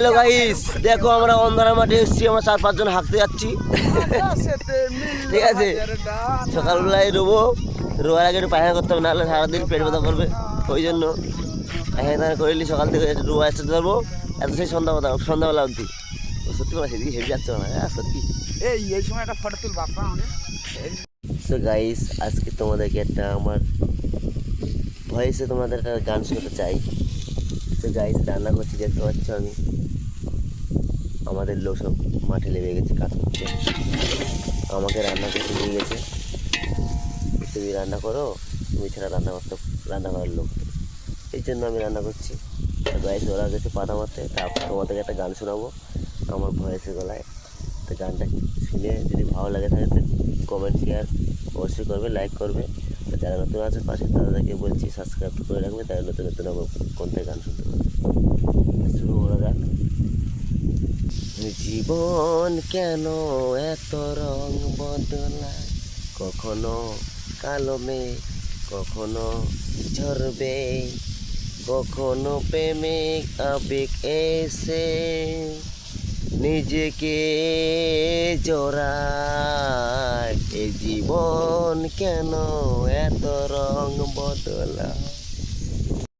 Hello guys, দেখো আমরা অন্ধকার মাঠে এসেছি। আমরা 4-5 জন হাঁটতে যাচ্ছি, ঠিক আছে। সকালবেলায় রোয়ার আগে একটু পায়খানা করতে হবে, নাহলে সারাদিন পেট ব্যথা করবে। ওই জন্য পায়খানা করে নিই সকাল থেকে, রোয়া আসতে পারবো এত সেই সন্ধ্যাবেলা অবধি। সত্যি কথা সেদিকে হেঁটে যাচ্ছে না, সত্যি। এই সময় একটা ফটো তুল বাপ্পা আমাদের। তো গাইস, আজকে তোমাদেরকে একটা আমার ভয়েসে তোমাদের একটা গান শোনাতে চাই। তো গাইস, রান্না করছি, দেখতে পাচ্ছ আমি। আমাদের লোক সব মাঠে লেগে গেছে কাজ করতে, আমাকে রান্না করতে নিয়ে গেছে। তুমি রান্না করো, তুমি ছাড়া রান্না করার লোক, এই জন্য আমি রান্না করছি। গাইস, ওরা গেছে পাতা মারতে। তারপর তোমাদেরকে একটা গান শোনাবো আমার ভয়েসের গলায়। তো গানটা শুনে যদি ভালো লাগে থাকে তো কমেন্ট শেয়ার অবশ্যই করবে, লাইক করবে। তো যারা নতুন আছে পাশে তাদেরকে বলছি সাবস্ক্রাইব করে রাখবে, তারা নতুন নতুন আমার কোনটা গান শুনতে পারবে। শুরু করা যাক। জীবন কেন এত রং বদলায়, কখনো কালো মেঘ, কখনো ঝরবে, কখনো প্রেমিক আবেগ এসে নিজেকে জড়ায়। এ জীবন কেন এত রং বদলায়।